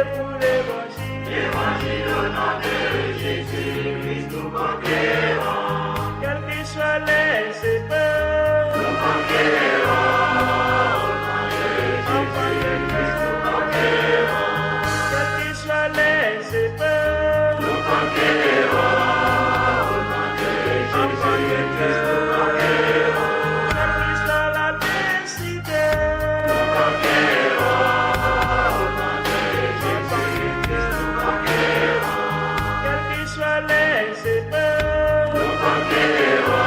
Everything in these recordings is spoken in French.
pour l'évangile. L'évangile au nom de Jésus-Christ, nous conquérons. Quelles que soient les épreuves, nous conquérons. Au nom de Jésus-Christ, nous conquérons. Quelles que soient les épreuves, nous conquérons. Au nom de Jésus-Christ, nous conquérons. Quelle que soit l'adversité, nous conquérons. Au nom de Jésus-Christ, nous conquérons. Quelles que soient les épreuves, nous conquérons.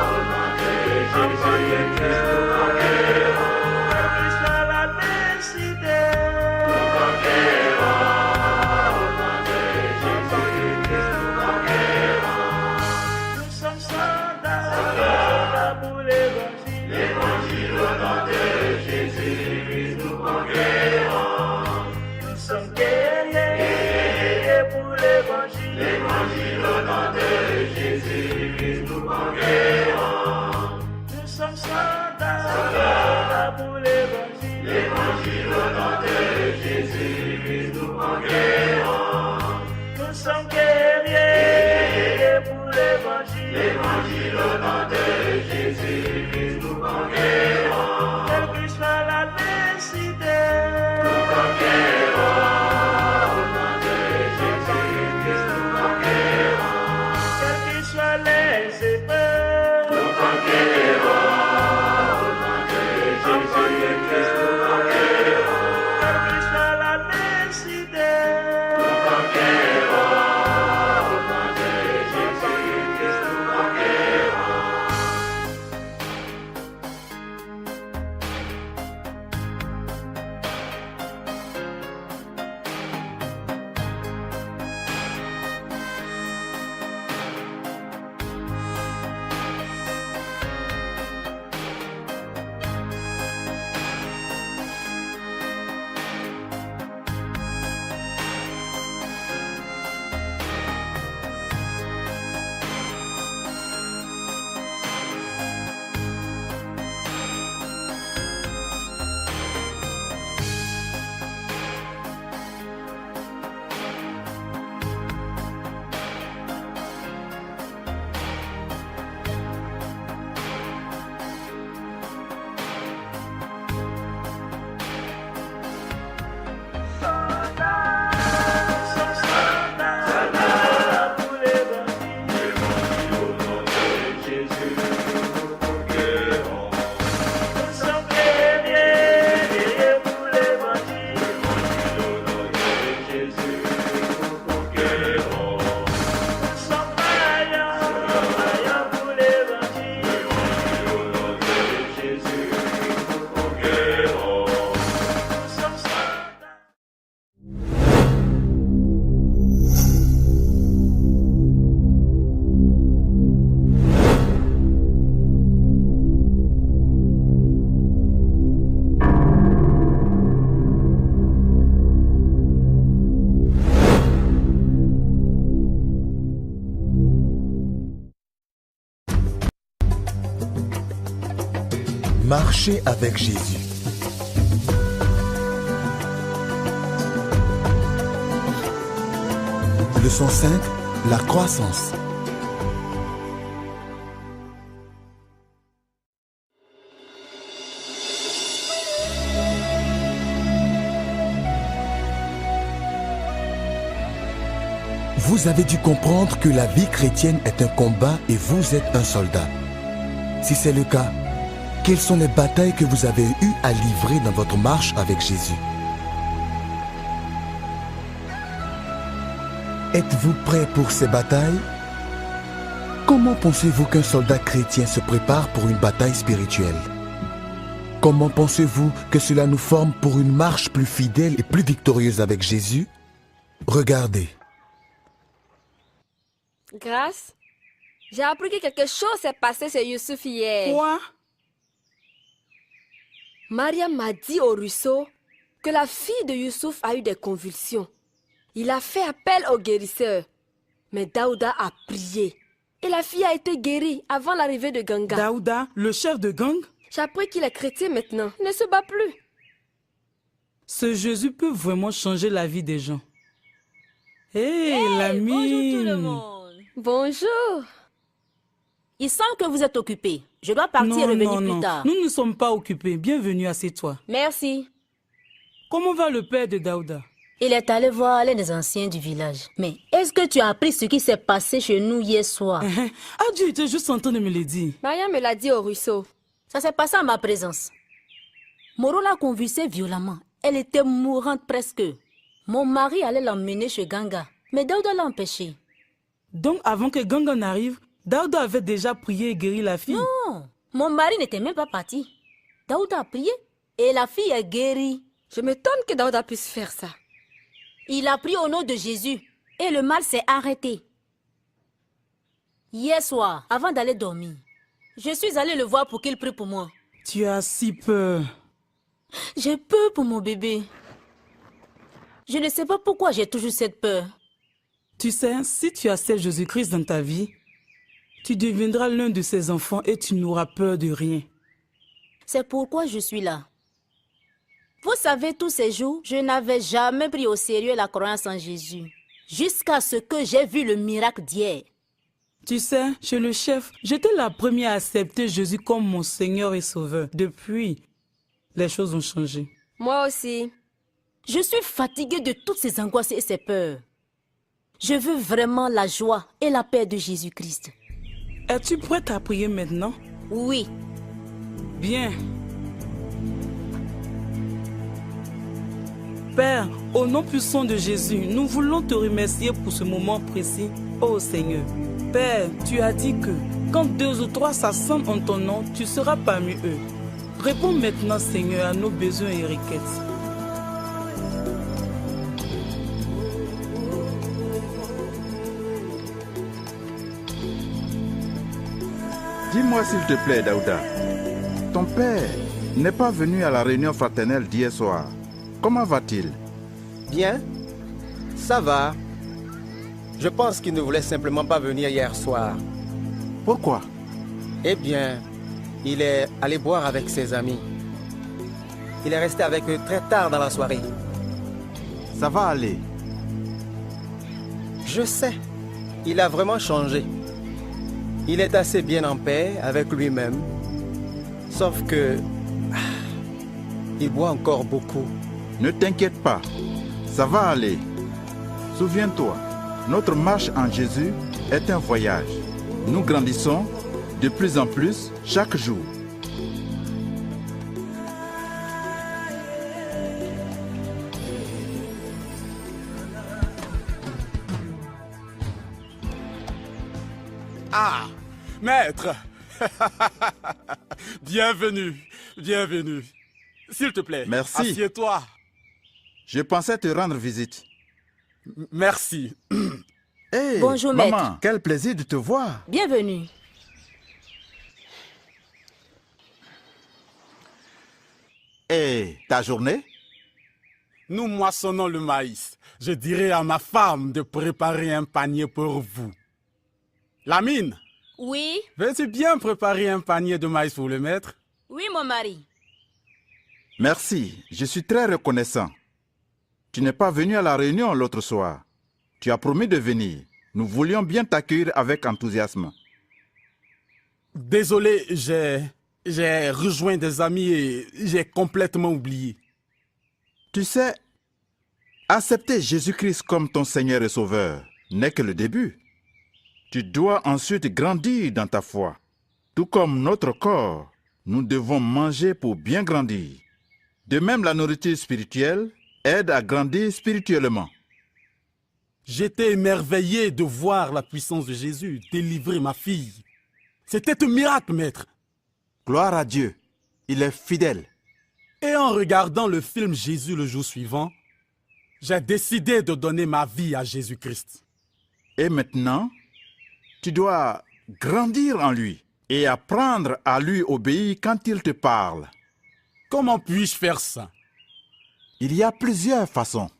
Au nom de Jésus-Christ, nous conquérons. Quelle que soit l'adversité, nous conquérons. Au nom de Jésus-Christ, nous conquérons. Nous sommes soldats pour l'évangile. L'évangile au nom de Jésus-Christ, nous conquérons. Nous sommes guerriers pour l'évangile. L'évangile au nom de Jésus-Christ, nous conquérons. Nous sommes soldats pour l'évangile. L'évangile au nom de Jésus-Christ, nous conquérons. Nous sommes guerriers pour l'évangile. L'évangile au nom de Jésus-Christ, nous conquérons. Quelle que soit l'adversité, nous conquérons. Au nom de Jésus-Christ, nous conquérons. Quelles que soient les épreuves, nous conquérons. Au nom de Jésus-Christ, nous conquérons. Quelle que soit l'adversité, nous conquérons. Au nom de Jésus-Christ, nous conquérons. Marcher avec Jésus. Leçon 5, la croissance. Vous avez dû comprendre que la vie chrétienne est un combat et vous êtes un soldat. Si c'est le cas, quelles sont les batailles que vous avez eu à livrer dans votre marche avec Jésus? Êtes-vous prêt pour ces batailles? Comment pensez-vous qu'un soldat chrétien se prépare pour une bataille spirituelle? Comment pensez-vous que cela nous forme pour une marche plus fidèle et plus victorieuse avec Jésus? Regardez. Grâce, j'ai appris que quelque chose s'est passé chez Youssouf hier. Quoi? Mariam m'a dit au ruisseau que la fille de Youssouf a eu des convulsions. Il a fait appel au guérisseur. Mais Daouda a prié. Et la fille a été guérie avant l'arrivée de Ganga. Daouda, le chef de gang? J'ai appris qu'il est chrétien maintenant. Il ne se bat plus. Ce Jésus peut vraiment changer la vie des gens. Hé, l'ami. Bonjour tout le monde. Bonjour. Il semble que vous êtes occupé. Je dois partir et revenir plus tard. Nous ne sommes pas occupés. Bienvenue, assieds-toi. Merci. Comment va le père de Daouda? Il est allé voir l'un des anciens du village. Mais est-ce que tu as appris ce qui s'est passé chez nous hier soir? Ah, Dieu était juste en train de me le dire. Maria me l'a dit au ruisseau. Ça s'est passé en ma présence. Moro l'a convulsée violemment. Elle était mourante presque. Mon mari allait l'emmener chez Ganga, mais Daouda l'a empêché. Donc, avant que Ganga n'arrive, Daouda avait déjà prié et guéri la fille. Non, mon mari n'était même pas parti. Daouda a prié et la fille est guérie. Je m'étonne que Daouda puisse faire ça. Il a prié au nom de Jésus et le mal s'est arrêté. Hier soir, avant d'aller dormir, je suis allée le voir pour qu'il prie pour moi. Tu as si peur. J'ai peur pour mon bébé. Je ne sais pas pourquoi j'ai toujours cette peur. Tu sais, si tu acceptes Jésus-Christ dans ta vie, tu deviendras l'un de ses enfants et tu n'auras peur de rien. C'est pourquoi je suis là. Vous savez, tous ces jours, je n'avais jamais pris au sérieux la croyance en Jésus. Jusqu'à ce que j'ai vu le miracle d'hier. Tu sais, chez le chef, j'étais la première à accepter Jésus comme mon Seigneur et Sauveur. Depuis, les choses ont changé. Moi aussi. Je suis fatiguée de toutes ces angoisses et ces peurs. Je veux vraiment la joie et la paix de Jésus-Christ. Es-tu prête à prier maintenant? Oui. Bien. Père, au nom puissant de Jésus, nous voulons te remercier pour ce moment précis, ô Seigneur. Père, tu as dit que quand 2 ou 3 s'assemblent en ton nom, tu seras parmi eux. Réponds maintenant, Seigneur, à nos besoins et requêtes. Dis-moi s'il te plaît, Daouda, ton père n'est pas venu à la réunion fraternelle d'hier soir. Comment va-t-il? Bien, ça va. Je pense qu'il ne voulait simplement pas venir hier soir. Pourquoi? Eh bien, il est allé boire avec ses amis. Il est resté avec eux très tard dans la soirée. Ça va aller. Je sais, il a vraiment changé. Il est assez bien en paix avec lui-même. Sauf que... il boit encore beaucoup. Ne t'inquiète pas, ça va aller. Souviens-toi, notre marche en Jésus est un voyage. Nous grandissons de plus en plus chaque jour. Ah, maître. Bienvenue, bienvenue. S'il te plaît, Merci. Assieds-toi. Je pensais te rendre visite. Merci. Hey, Bonjour, maman, maître. quel plaisir de te voir. Bienvenue. Et ta journée? Nous moissonnons le maïs. Je dirai à ma femme de préparer un panier pour vous. Lamine, Oui, veux-tu bien préparer un panier de maïs pour le maître? oui, mon mari. Merci, je suis très reconnaissant. Tu n'es pas venu à la réunion l'autre soir. Tu as promis de venir. Nous voulions bien t'accueillir avec enthousiasme. Désolé, j'ai rejoint des amis et j'ai complètement oublié. Tu sais, accepter Jésus-Christ comme ton Seigneur et Sauveur n'est que le début. Tu dois ensuite grandir dans ta foi. Tout comme notre corps, nous devons manger pour bien grandir. De même, la nourriture spirituelle aide à grandir spirituellement. J'étais émerveillé de voir la puissance de Jésus délivrer ma fille. C'était un miracle, maître. Gloire à Dieu, il est fidèle. Et en regardant le film Jésus le jour suivant, j'ai décidé de donner ma vie à Jésus-Christ. Et maintenant, tu dois grandir en lui et apprendre à lui obéir quand il te parle. Comment puis-je faire ça? Il y a plusieurs façons.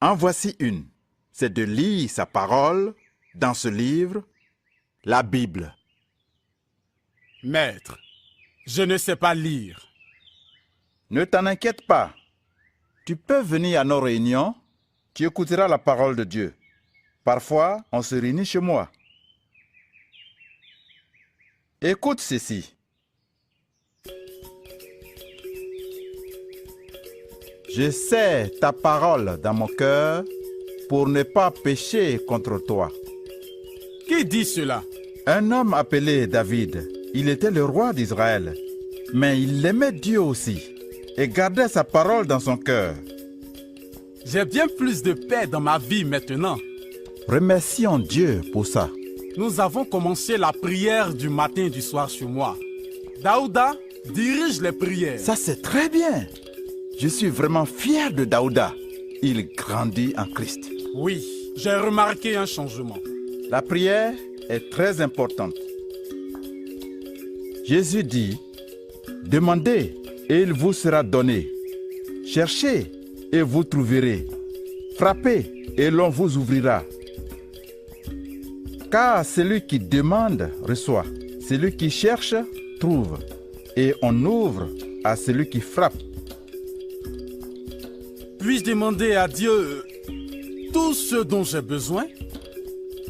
En voici une. C'est de lire sa parole dans ce livre, la Bible. Maître, je ne sais pas lire. Ne t'en inquiète pas. Tu peux venir à nos réunions, tu écouteras la parole de Dieu. Parfois, on se réunit chez moi. Écoute ceci. Je sais ta parole dans mon cœur pour ne pas pécher contre toi. Qui dit cela? Un homme appelé David, il était le roi d'Israël, mais il aimait Dieu aussi et gardait sa parole dans son cœur. J'ai bien plus de paix dans ma vie maintenant. Remercions Dieu pour ça. Nous avons commencé la prière du matin et du soir chez moi. Daouda dirige les prières. Ça, c'est très bien. Je suis vraiment fier de Daouda. Il grandit en Christ. Oui, j'ai remarqué un changement. La prière est très importante. Jésus dit, « Demandez et il vous sera donné. Cherchez et vous trouverez. Frappez et l'on vous ouvrira. Car celui qui demande reçoit. Celui qui cherche trouve. Et on ouvre à celui qui frappe. » Puis-je demander à Dieu tout ce dont j'ai besoin?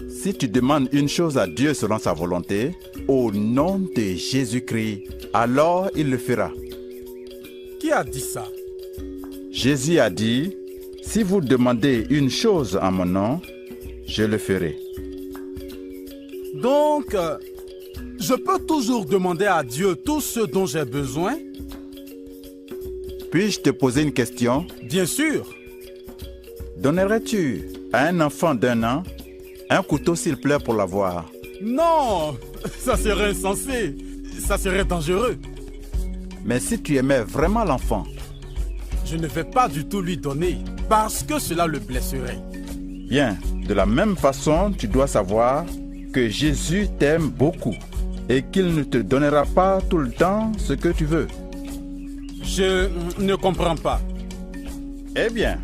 Si tu demandes une chose à Dieu selon sa volonté, au nom de Jésus-Christ, alors il le fera. Qui a dit ça? Jésus a dit, si vous demandez une chose en mon nom, je le ferai. Donc, je peux toujours demander à Dieu tout ce dont j'ai besoin? Puis-je te poser une question? Bien sûr. Donnerais-tu à un enfant d'1 an un couteau s'il plaît pour l'avoir? Non, ça serait insensé. Ça serait dangereux. Mais si tu aimais vraiment l'enfant, je ne vais pas du tout lui donner parce que cela le blesserait. Bien, de la même façon, tu dois savoir que Jésus t'aime beaucoup et qu'il ne te donnera pas tout le temps ce que tu veux. Je ne comprends pas. Eh bien,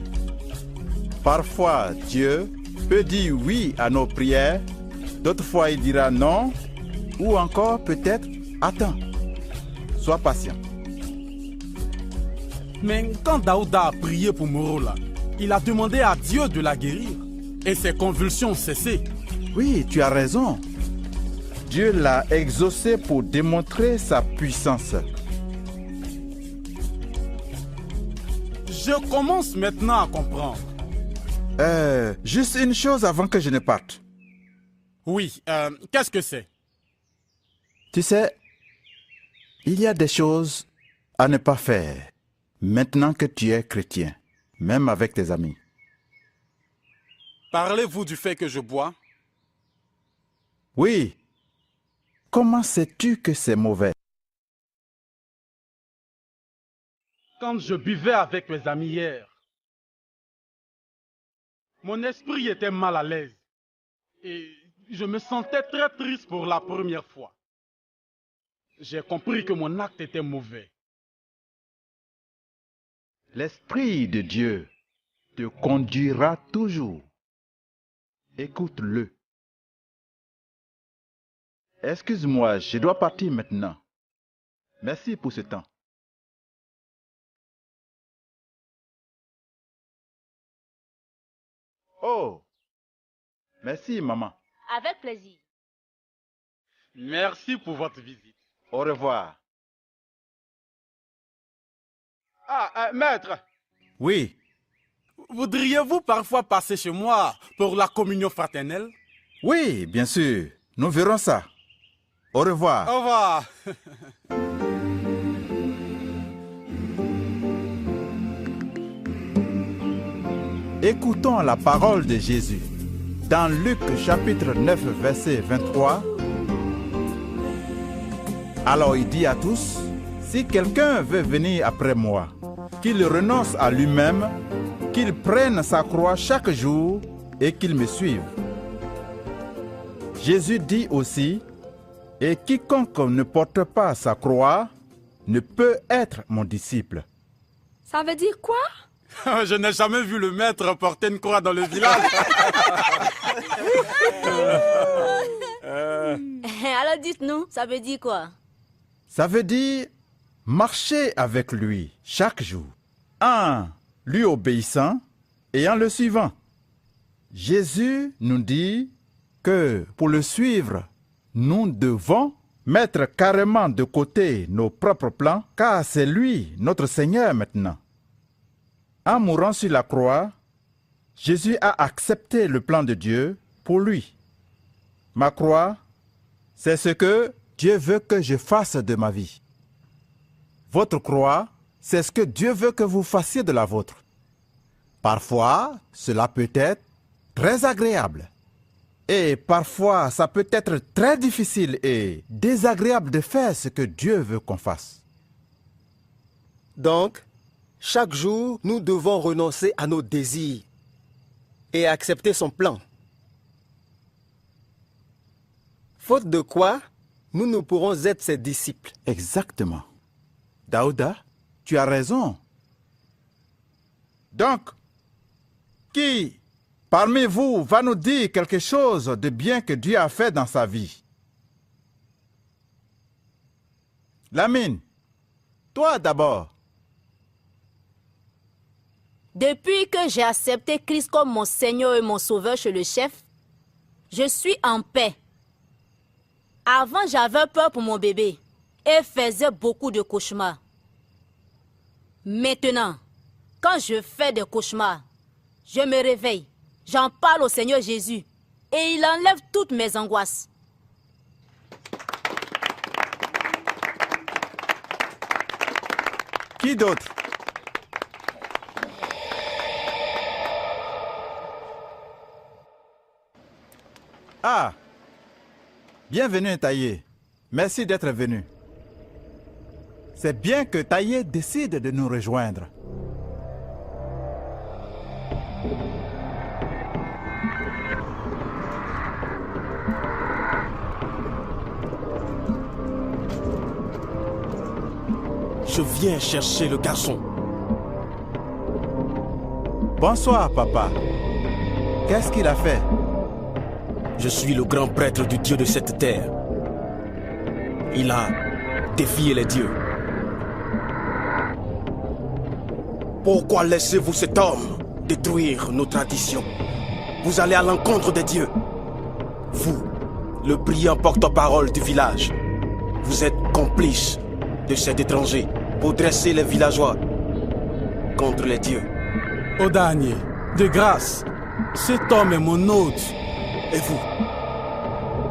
parfois Dieu peut dire oui à nos prières, d'autres fois il dira non, ou encore peut-être attends. Sois patient. Mais quand Daouda a prié pour Morola, il a demandé à Dieu de la guérir et ses convulsions ont cessé. Oui, tu as raison. Dieu l'a exaucé pour démontrer sa puissance. Je commence maintenant à comprendre. Juste une chose avant que je ne parte. Oui, qu'est-ce que c'est? Tu sais, il y a des choses à ne pas faire maintenant que tu es chrétien, même avec tes amis. Parlez-vous du fait que je bois? Oui. Comment sais-tu que c'est mauvais? Quand je buvais avec mes amis hier, mon esprit était mal à l'aise et je me sentais très triste pour la première fois. J'ai compris que mon acte était mauvais. L'Esprit de Dieu te conduira toujours. Écoute-le. Excuse-moi, je dois partir maintenant. Merci pour ce temps. Oh, merci maman. Avec plaisir. Merci pour votre visite. Au revoir. Ah, maître, Oui, voudriez-vous parfois passer chez moi pour la communion fraternelle? oui, bien sûr. Nous verrons ça. Au revoir. Au revoir. Écoutons la parole de Jésus. Dans Luc chapitre 9, verset 23, alors il dit à tous, si quelqu'un veut venir après moi, qu'il renonce à lui-même, qu'il prenne sa croix chaque jour et qu'il me suive. Jésus dit aussi, et quiconque ne porte pas sa croix ne peut être mon disciple. Ça veut dire quoi? Je n'ai jamais vu le maître porter une croix dans le village. Alors dites-nous, ça veut dire quoi? Ça veut dire marcher avec lui chaque jour. lui obéissant et en le suivant. Jésus nous dit que pour le suivre, nous devons mettre carrément de côté nos propres plans, car c'est lui, notre Seigneur maintenant. En mourant sur la croix, Jésus a accepté le plan de Dieu pour lui. Ma croix, c'est ce que Dieu veut que je fasse de ma vie. Votre croix, c'est ce que Dieu veut que vous fassiez de la vôtre. Parfois, cela peut être très agréable. Et parfois, ça peut être très difficile et désagréable de faire ce que Dieu veut qu'on fasse. Donc, chaque jour, nous devons renoncer à nos désirs et accepter son plan. Faute de quoi, nous ne pourrons être ses disciples. Exactement. Daouda, tu as raison. Donc, qui parmi vous va nous dire quelque chose de bien que Dieu a fait dans sa vie? Lamine, toi d'abord. Depuis que j'ai accepté Christ comme mon Seigneur et mon Sauveur chez le chef, je suis en paix. Avant, j'avais peur pour mon bébé et faisais beaucoup de cauchemars. Maintenant, quand je fais des cauchemars, je me réveille, j'en parle au Seigneur Jésus et il enlève toutes mes angoisses. Qui d'autre? Ah, bienvenue Taïe. Merci d'être venu. C'est bien que Taïe décide de nous rejoindre. Je viens chercher le garçon. Bonsoir, papa. Qu'est-ce qu'il a fait? Je suis le grand prêtre du Dieu de cette terre. Il a défié les dieux. Pourquoi laissez-vous cet homme détruire nos traditions? Vous allez à l'encontre des dieux. Vous, le brillant porte-parole du village, vous êtes complice de cet étranger pour dresser les villageois contre les dieux. Odanye, de grâce, cet homme est mon hôte. Et vous,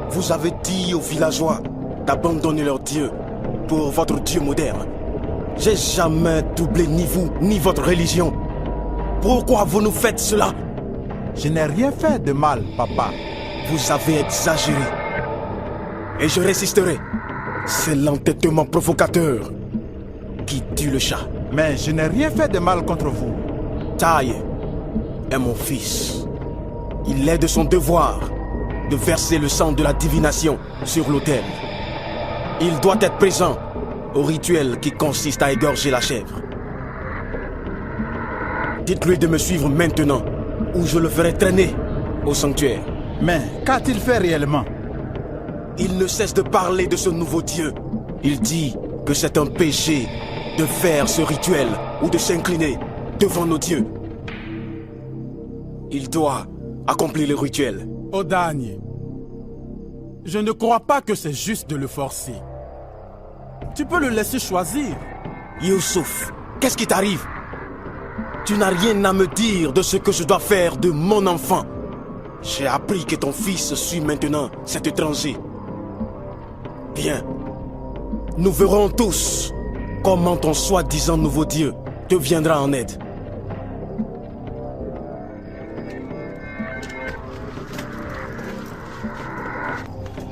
vous avez dit aux villageois d'abandonner leur Dieu pour votre Dieu moderne. J'ai jamais doublé ni vous, ni votre religion. Pourquoi vous nous faites cela? Je n'ai rien fait de mal, papa. Vous avez exagéré. Et je résisterai. C'est l'entêtement provocateur qui tue le chat. Mais je n'ai rien fait de mal contre vous. Taïe est mon fils. Il est de son devoir de verser le sang de la divination sur l'autel. Il doit être présent au rituel qui consiste à égorger la chèvre. Dites-lui de me suivre maintenant ou je le ferai traîner au sanctuaire. Mais qu'a-t-il fait réellement? Il ne cesse de parler de ce nouveau Dieu. Il dit que c'est un péché de faire ce rituel ou de s'incliner devant nos dieux. Il doit accomplir le rituel. Odanye, je ne crois pas que c'est juste de le forcer. Tu peux le laisser choisir. Youssouf, qu'est-ce qui t'arrive? Tu n'as rien à me dire de ce que je dois faire de mon enfant. J'ai appris que ton fils suit maintenant cet étranger. Bien, nous verrons tous comment ton soi-disant nouveau Dieu te viendra en aide.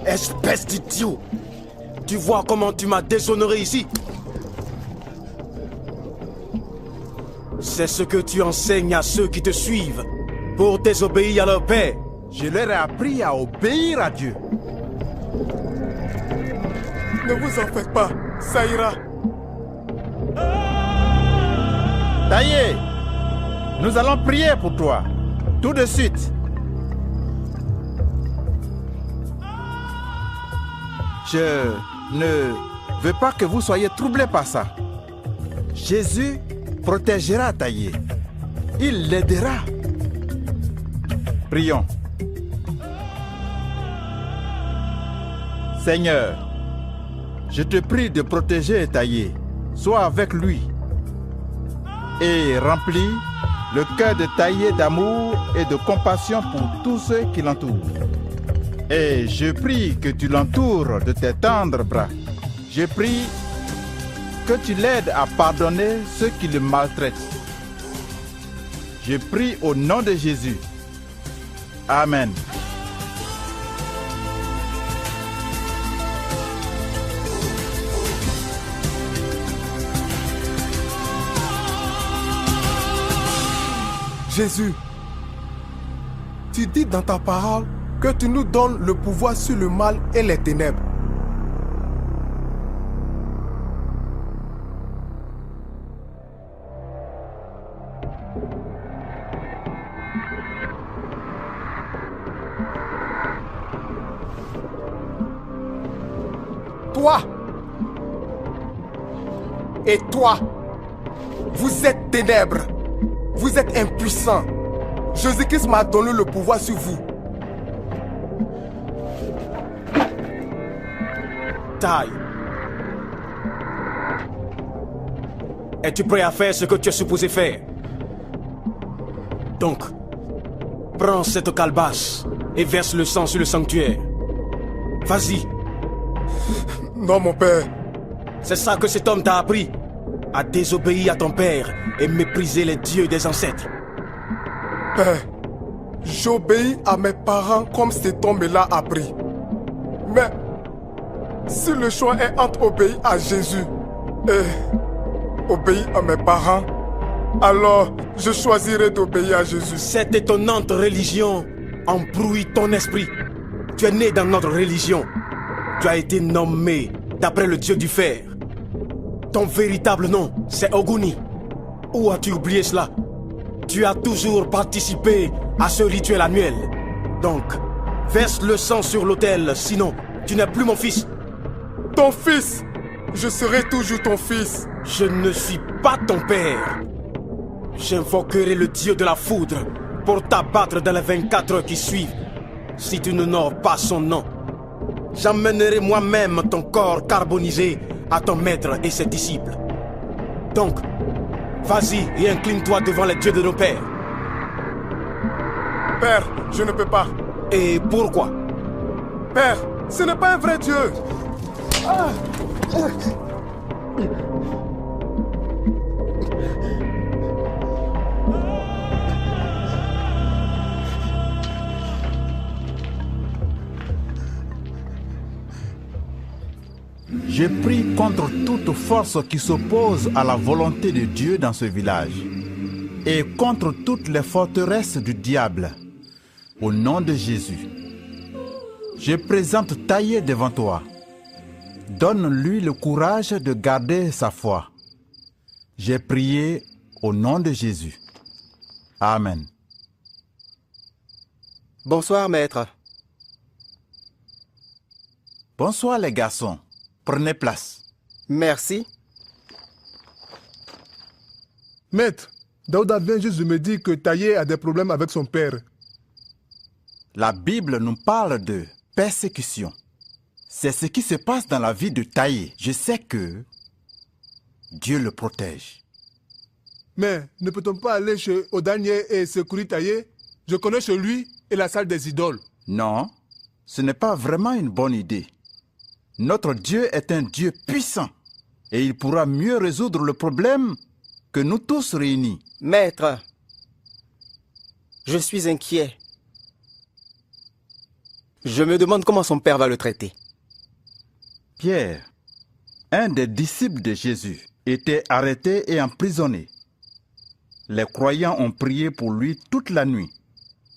Espèce d'idiot! Tu vois comment tu m'as déshonoré ici? C'est ce que tu enseignes à ceux qui te suivent pour désobéir à leur père. Je leur ai appris à obéir à Dieu. Ne vous en faites pas, ça ira. Taïe, nous allons prier pour toi, tout de suite. Je ne veux pas que vous soyez troublés par ça. Jésus protégera Taïe. Il l'aidera. Prions. Seigneur, je te prie de protéger Taillé. Sois avec lui et remplis le cœur de Taillé d'amour et de compassion pour tous ceux qui l'entourent. Et je prie que tu l'entoures de tes tendres bras. Je prie que tu l'aides à pardonner ceux qui le maltraitent. Je prie au nom de Jésus. Amen. Jésus, tu dis dans ta parole que tu nous donnes le pouvoir sur le mal et les ténèbres. Toi et toi, vous êtes ténèbres. Vous êtes impuissants. Jésus-Christ m'a donné le pouvoir sur vous. Taille. Es-tu prêt à faire ce que tu es supposé faire? Donc, prends cette calebasse et verse le sang sur le sanctuaire. Vas-y. Non, mon père. C'est ça que cet homme t'a appris? À désobéir à ton père et mépriser les dieux des ancêtres. Père, j'obéis à mes parents comme cet homme-là a appris. Mais si le choix est entre obéir à Jésus et obéir à mes parents, alors je choisirai d'obéir à Jésus. Cette étonnante religion embrouille ton esprit. Tu es né dans notre religion. Tu as été nommé d'après le dieu du fer. Ton véritable nom, c'est Oguni. Où as-tu oublié cela? Tu as toujours participé à ce rituel annuel. Donc, verse le sang sur l'autel, sinon tu n'es plus mon fils. Ton fils? Je serai toujours ton fils. Je ne suis pas ton père. J'invoquerai le dieu de la foudre pour t'abattre dans les 24 heures qui suivent, si tu n'honores pas son nom. J'emmènerai moi-même ton corps carbonisé à ton maître et ses disciples. Donc, vas-y et incline-toi devant les dieux de nos pères. Père, je ne peux pas. Et pourquoi? Père, ce n'est pas un vrai Dieu. Je prie contre toute force qui s'oppose à la volonté de Dieu dans ce village et contre toutes les forteresses du diable. Au nom de Jésus, je présente Taillé devant toi. Donne-lui le courage de garder sa foi. J'ai prié au nom de Jésus. Amen. Bonsoir, maître. Bonsoir les garçons. Prenez place. Merci. Maître, Daouda vient juste de me dire que Taillé a des problèmes avec son père. La Bible nous parle de persécution. C'est ce qui se passe dans la vie de Taillé. Je sais que Dieu le protège. Mais ne peut-on pas aller chez Odanier et secourir Taillé? Je connais chez lui et la salle des idoles. Non, ce n'est pas vraiment une bonne idée. Notre Dieu est un Dieu puissant et il pourra mieux résoudre le problème que nous tous réunis. Maître, je suis inquiet. Je me demande comment son père va le traiter. Pierre, un des disciples de Jésus, était arrêté et emprisonné. Les croyants ont prié pour lui toute la nuit.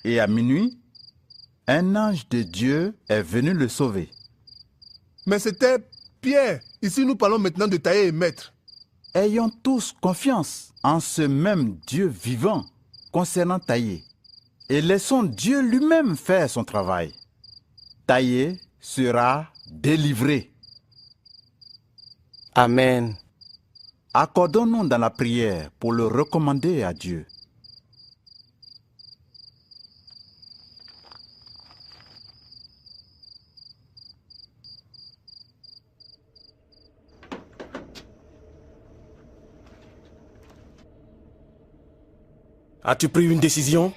Et à minuit, un ange de Dieu est venu le sauver. Mais c'était Pierre. Ici, nous parlons maintenant de Taillé et Maître. Ayons tous confiance en ce même Dieu vivant concernant Taillé. Et laissons Dieu lui-même faire son travail. Taillé sera délivré. Amen. Accordons-nous dans la prière pour le recommander à Dieu. As-tu pris une décision?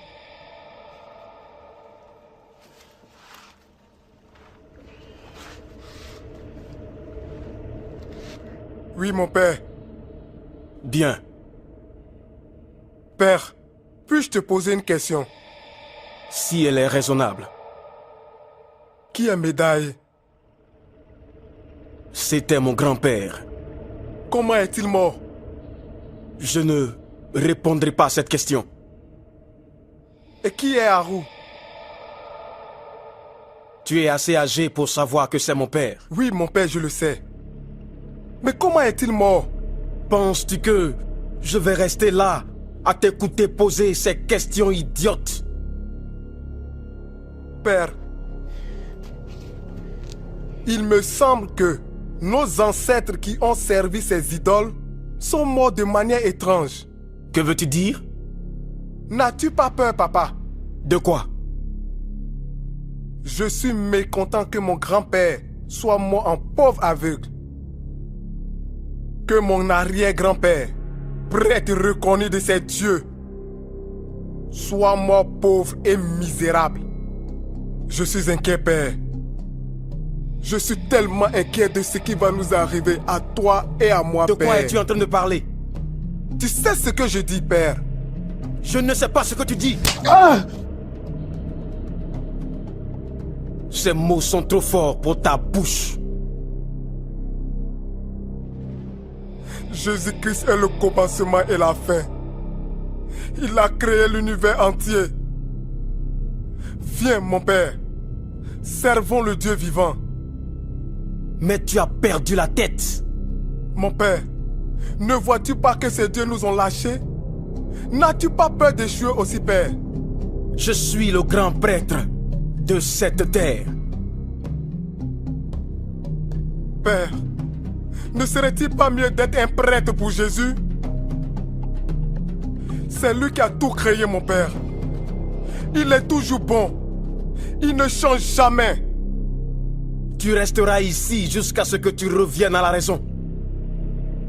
Oui, mon père. Bien. Père, puis-je te poser une question? Si elle est raisonnable. Qui est Médaille? C'était mon grand-père. Comment est-il mort? Je ne répondrai pas à cette question. Et qui est Harou? Tu es assez âgé pour savoir que c'est mon père. Oui, mon père, je le sais. Mais comment est-il mort? Penses-tu que je vais rester là à t'écouter poser ces questions idiotes? Père, il me semble que nos ancêtres qui ont servi ces idoles sont morts de manière étrange. Que veux-tu dire? N'as-tu pas peur, papa? De quoi? Je suis mécontent que mon grand-père soit mort en pauvre aveugle. Que mon arrière-grand-père, prêtre reconnu de ses dieux, soit mort pauvre et misérable. Je suis inquiet, père. Je suis tellement inquiet de ce qui va nous arriver à toi et à moi, père. De quoi es-tu en train de parler? Tu sais ce que je dis, père? Je ne sais pas ce que tu dis. Ah! Ces mots sont trop forts pour ta bouche. Jésus-Christ est le commencement et la fin. Il a créé l'univers entier. Viens, mon père. Servons le Dieu vivant. Mais tu as perdu la tête. Mon père, ne vois-tu pas que ces dieux nous ont lâchés? N'as-tu pas peur d'échouer aussi, père? Je suis le grand prêtre de cette terre. Père, ne serait-il pas mieux d'être un prêtre pour Jésus? C'est lui qui a tout créé, mon père. Il est toujours bon. Il ne change jamais. Tu resteras ici jusqu'à ce que tu reviennes à la raison.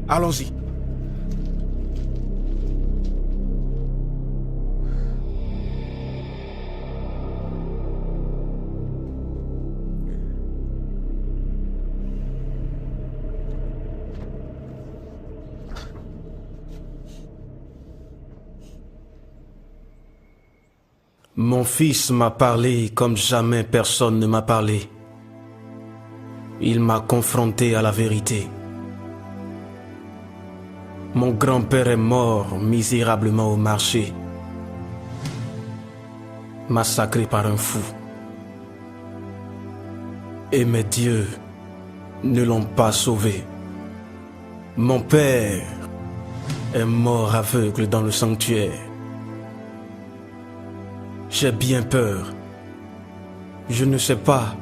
Allons-y. Mon fils m'a parlé comme jamais personne ne m'a parlé. Il m'a confronté à la vérité. Mon grand-père est mort misérablement au marché, massacré par un fou. Et mes dieux ne l'ont pas sauvé. Mon père est mort aveugle dans le sanctuaire. J'ai bien peur. Je ne sais pas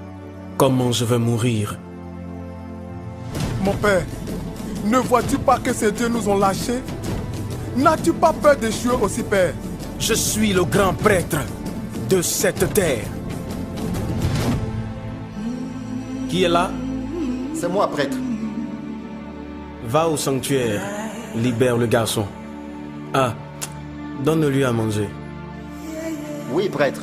comment je vais mourir. Mon père, ne vois-tu pas que ces dieux nous ont lâchés? N'as-tu pas peur d'échouer aussi, père? Je suis le grand prêtre de cette terre. Qui est là? C'est moi, prêtre. Va au sanctuaire, libère le garçon. Ah, donne-lui à manger. Oui, prêtre.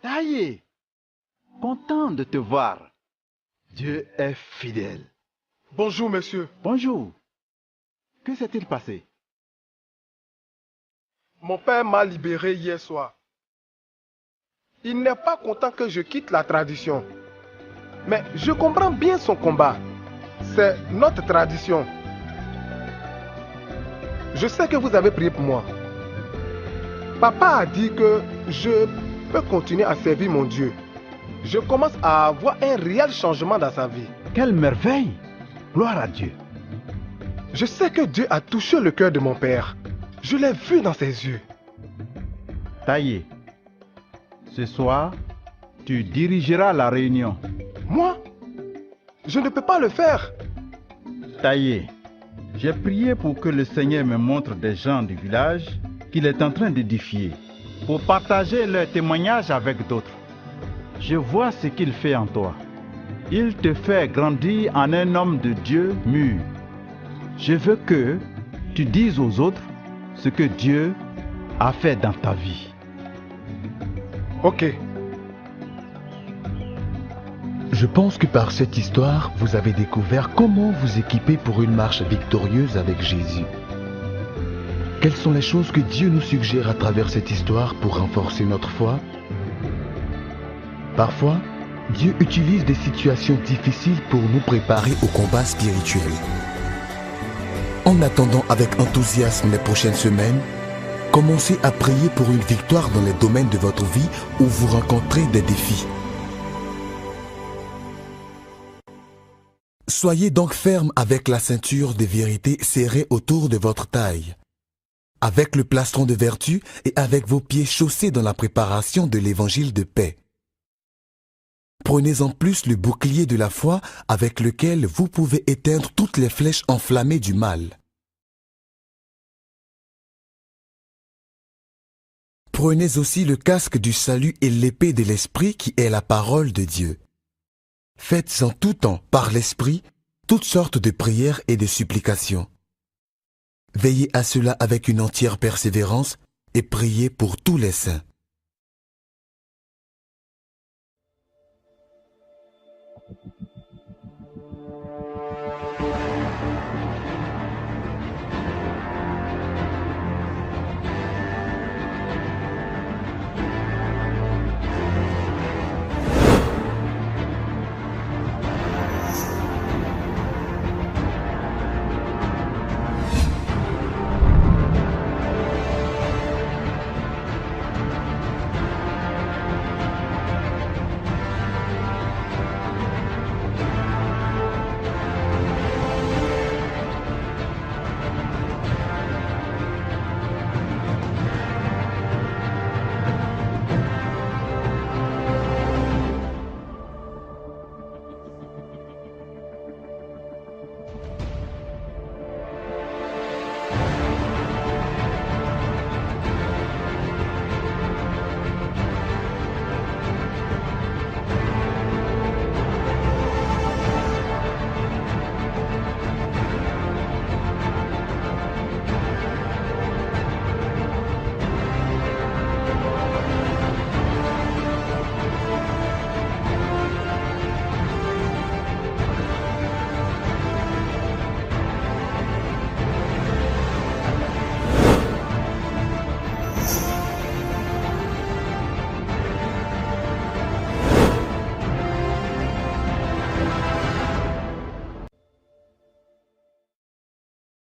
Taillé, content de te voir. Dieu est fidèle. Bonjour, monsieur. Bonjour. Que s'est-il passé? Mon père m'a libéré hier soir. Il n'est pas content que je quitte la tradition. Mais je comprends bien son combat. C'est notre tradition. Je sais que vous avez prié pour moi. Papa a dit que je peux continuer à servir mon Dieu. Je commence à avoir un réel changement dans sa vie. Quelle merveille! Gloire à Dieu. Je sais que Dieu a touché le cœur de mon père. Je l'ai vu dans ses yeux. Taillé, ce soir, tu dirigeras la réunion. Moi? Je ne peux pas le faire. Taillé, j'ai prié pour que le Seigneur me montre des gens du village qu'il est en train d'édifier, pour partager leur témoignage avec d'autres. Je vois ce qu'il fait en toi. Il te fait grandir en un homme de Dieu mûr. Je veux que tu dises aux autres ce que Dieu a fait dans ta vie. Ok. Je pense que par cette histoire, vous avez découvert comment vous équiper pour une marche victorieuse avec Jésus. Quelles sont les choses que Dieu nous suggère à travers cette histoire pour renforcer notre foi? Parfois, Dieu utilise des situations difficiles pour nous préparer au combat spirituel. En attendant avec enthousiasme les prochaines semaines, commencez à prier pour une victoire dans les domaines de votre vie où vous rencontrez des défis. Soyez donc ferme avec la ceinture de vérité serrée autour de votre taille, avec le plastron de vertu et avec vos pieds chaussés dans la préparation de l'évangile de paix. Prenez en plus le bouclier de la foi avec lequel vous pouvez éteindre toutes les flèches enflammées du mal. Prenez aussi le casque du salut et l'épée de l'Esprit qui est la parole de Dieu. Faites en tout temps, par l'Esprit, toutes sortes de prières et de supplications. Veillez à cela avec une entière persévérance et priez pour tous les saints.